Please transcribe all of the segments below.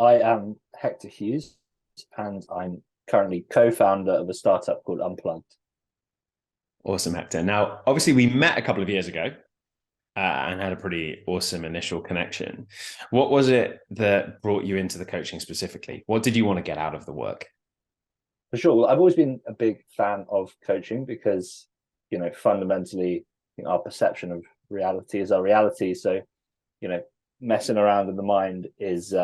I am Hector Hughes, and I'm currently co-founder of a startup called Unplugged. Awesome, Hector. Now, obviously, we met a couple of years ago and had a pretty awesome initial connection. What was it that brought you into the coaching specifically? What did you want to get out of the work? For sure. Well, I've always been a big fan of coaching because, fundamentally, our perception of reality is our reality. So, you know, messing around in the mind is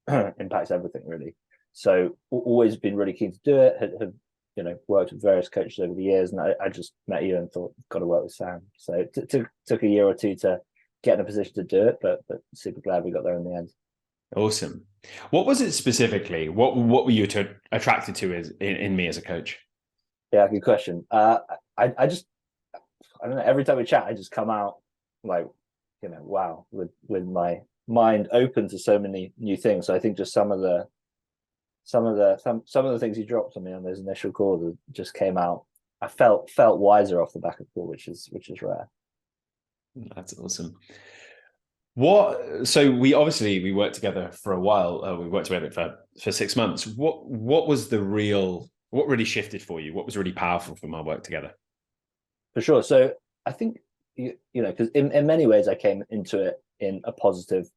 impacts everything really. So, always been really keen to do it. Have worked with various coaches over the years, and I just met you and thought, got to work with Sam. So it took a year or two to get in a position to do it, but super glad we got there in the end. Awesome. What was it specifically? What were you attracted to in me as a coach? Yeah, good question. I just, I don't know. Every time we chat, I just come out like, wow, with my mind open to so many new things. So I think just some of the things you dropped on me on those initial calls just came out. I felt wiser off the back of the call, which is rare. That's awesome. So we worked together for a while. We worked together for 6 months. What really shifted for you? What was really powerful from our work together? For sure. So I think because in many ways I came into it in a positive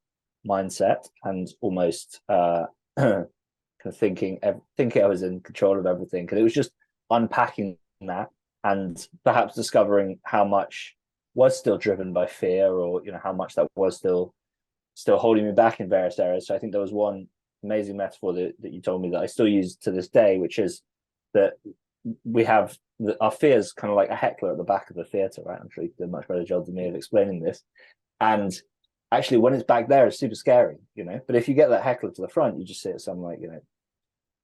mindset and almost kind of thinking I was in control of everything, and it was just unpacking that and perhaps discovering how much was still driven by fear, or how much that was still holding me back in various areas. So I think there was one amazing metaphor that you told me that I still use to this day, which is that we have our fears kind of like a heckler at the back of the theater, right? I'm sure you could do a much better job than me of explaining this. And actually, when it's back there, it's super scary, But if you get that heckler to the front, you just see it some like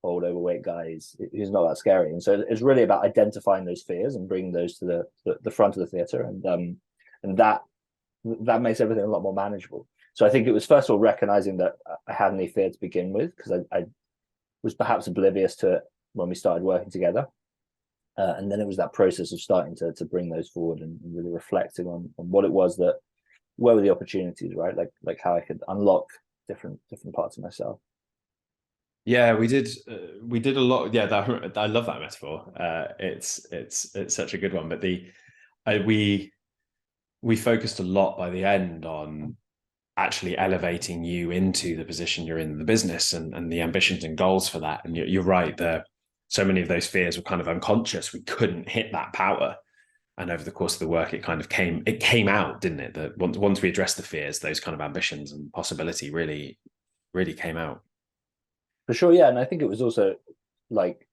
old overweight guy who's not that scary. And so it's really about identifying those fears and bringing those to the front of the theater, and that makes everything a lot more manageable. So I think it was first of all recognizing that I had any fear to begin with, because I was perhaps oblivious to it when we started working together. And then it was that process of starting to bring those forward and really reflecting on what it was that where were the opportunities, right? Like how I could unlock different parts of myself. Yeah, we did a lot. Yeah, I love that metaphor. It's such a good one. But we focused a lot by the end on actually elevating you into the position you're in the business, and the ambitions and goals for that. And you're right. So many of those fears were kind of unconscious. We couldn't hit that power. And over the course of the work, it kind of came out, didn't it? That once we addressed the fears, those kind of ambitions and possibility really, really came out. For sure, yeah. And I think it was also like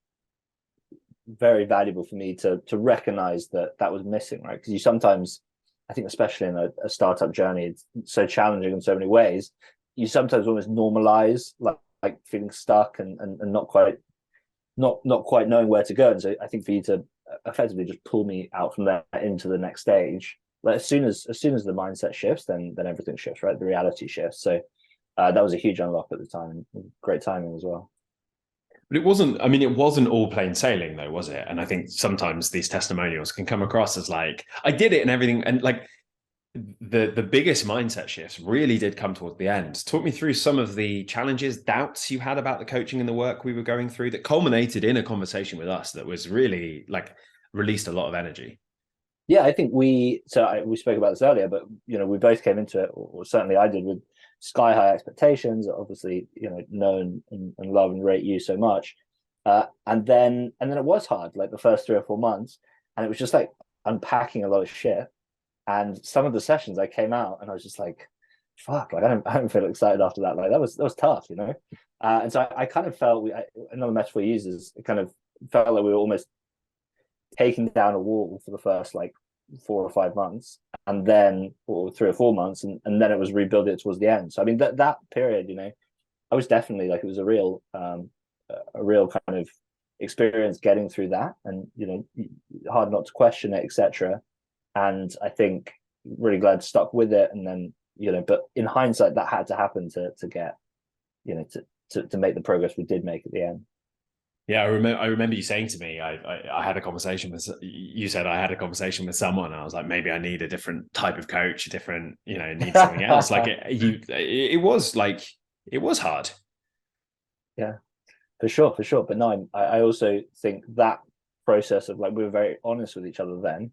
very valuable for me to recognize that was missing, right? Because you sometimes, I think especially in a startup journey, it's so challenging in so many ways, you sometimes almost normalize like feeling stuck and not quite knowing where to go. And so I think for you to effectively just pull me out from there into the next stage, like as soon as the mindset shifts, then everything shifts, right? The reality shifts. So that was a huge unlock at the time, and great timing as well. But it wasn't all plain sailing though, was it? And I think sometimes these testimonials can come across as like, I did it and everything. And like the biggest mindset shifts really did come towards the end. Talk me through some of the challenges, doubts you had about the coaching and the work we were going through that culminated in a conversation with us that was really like released a lot of energy. Yeah, I think we spoke about this earlier, but we both came into it, or certainly I did, with sky high expectations. Obviously, know and love and rate you so much, and then it was hard, like the first 3 or 4 months, and it was just like unpacking a lot of shit. And some of the sessions I came out and I was just like, fuck, like I don't feel excited after that. Like that was tough, And so I kind of felt another metaphor we use is it kind of felt like we were almost taking down a wall for the first like 4 or 5 months, and then or 3 or 4 months, and then it was rebuild it towards the end. So I mean that period, I was definitely like, it was a real kind of experience getting through that, and hard not to question it, etc. And I think really glad to stuck with it. And then but in hindsight, that had to happen to get to make the progress we did make at the end. Yeah, I remember you saying to me, I had a conversation with you. Said I had a conversation with someone, and I was like, maybe I need a different type of coach, need something else. Like it was hard. Yeah, for sure, for sure. But no, I also think that process of like we were very honest with each other then,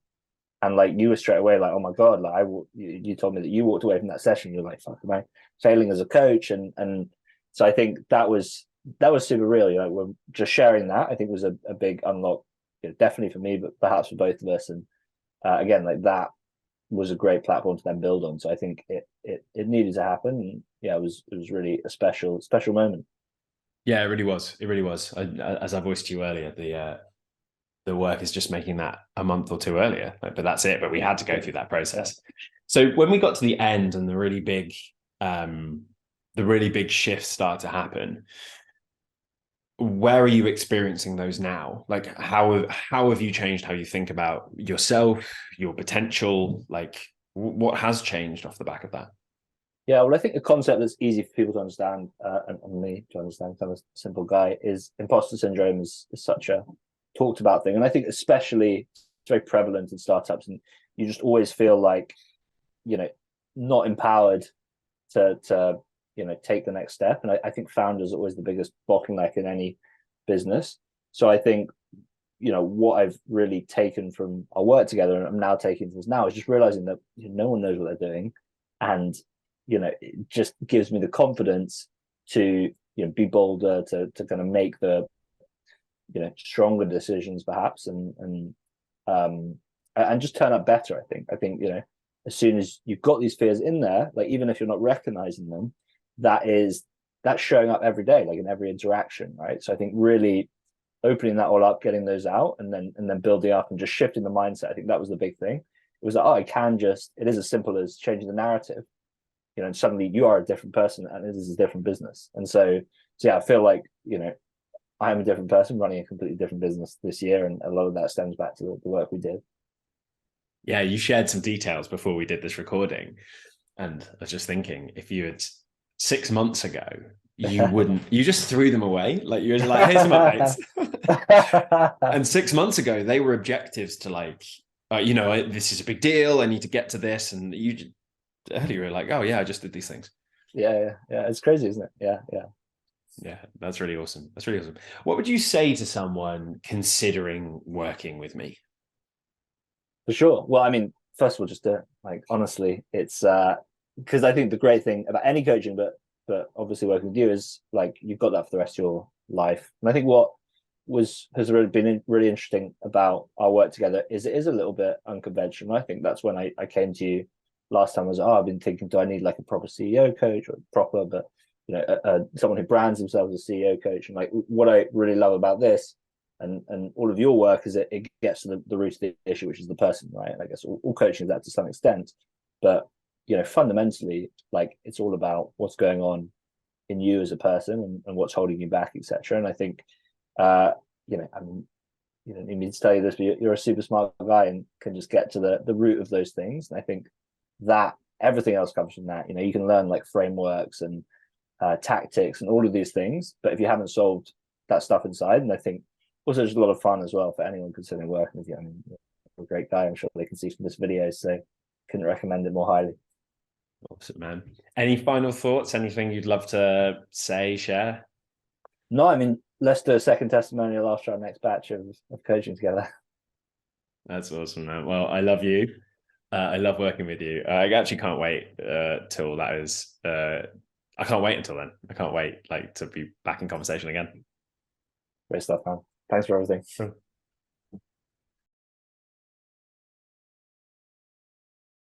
and like you were straight away like, oh my god, like you told me that you walked away from that session. You're like, fuck, am I failing as a coach? And so I think that was super real. You know, we're just sharing that. I think was a big unlock, you know, definitely for me, but perhaps for both of us. And again, like that was a great platform to then build on. So I think it needed to happen. And yeah, it was really a special moment. Yeah, it really was. It really was. As I voiced to you earlier, the work is just making that a month or two earlier. Like, but that's it. But we had to go through that process. So when we got to the end and the really big shifts start to happen, where are you experiencing those now? Like how have you changed how you think about yourself, your potential? Like what has changed off the back of that? Yeah, well, I think the concept that's easy for people to understand and me to understand, kind of a simple guy, is imposter syndrome is such a talked about thing, and I think especially it's very prevalent in startups, and you just always feel like, you know, not empowered to you know take the next step, and I think founders are always the biggest bottleneck in any business. So I think, you know, what I've really taken from our work together, and I'm now taking this now, is just realizing that, you know, no one knows what they're doing, and you know, it just gives me the confidence to, you know, be bolder, to kind of make the, you know, stronger decisions perhaps, and just turn up better. I think, you know, as soon as you've got these fears in there, like even if you're not recognizing them, that's showing up every day, like in every interaction, right? So I think really opening that all up, getting those out, and then building up and just shifting the mindset. I think that was the big thing. It was like, oh, I can just, it is as simple as changing the narrative, you know, and suddenly you are a different person and it is a different business. And so yeah, I feel like, you know, I'm a different person running a completely different business this year, and a lot of that stems back to the work we did. Yeah, you shared some details before we did this recording. And I was just thinking, if you had 6 months ago, you wouldn't, you just threw them away. Like you were like, here's some updates. And 6 months ago, they were objectives to like, you know, this is a big deal. I need to get to this. And you earlier were like, oh yeah, I just did these things. Yeah. It's crazy, isn't it? Yeah. Yeah, that's really awesome. That's really awesome. What would you say to someone considering working with me? For sure. Well, I mean, first of all, just to like honestly, it's because I think the great thing about any coaching, but obviously working with you, is like you've got that for the rest of your life. And I think what has really been really interesting about our work together is it is a little bit unconventional. I think that's when I came to you last time. I was like, oh, I've been thinking, do I need like a proper CEO coach or proper, but you know, someone who brands themselves as a CEO coach. And like what I really love about this and all of your work is it gets to the root of the issue, which is the person, right? And I guess all coaching is that to some extent, but you know, fundamentally, like it's all about what's going on in you as a person, and what's holding you back, etc. And I think, you know, I mean, you don't need me to tell you this, but you're a super smart guy and can just get to the root of those things. And I think that everything else comes from that. You know, you can learn like frameworks and tactics and all of these things, but if you haven't solved that stuff inside, and I think also just a lot of fun as well for anyone considering working with you. I mean, you're a great guy. I'm sure they can see from this video, so couldn't recommend it more highly. Awesome, man. Any final thoughts? Anything you'd love to say, share? No, I mean, let's do a second testimonial after our next batch of coaching together. That's awesome, man. Well, I love you. I love working with you. I actually can't wait till that is. I can't wait until then. I can't wait like to be back in conversation again. Great stuff, man. Thanks for everything.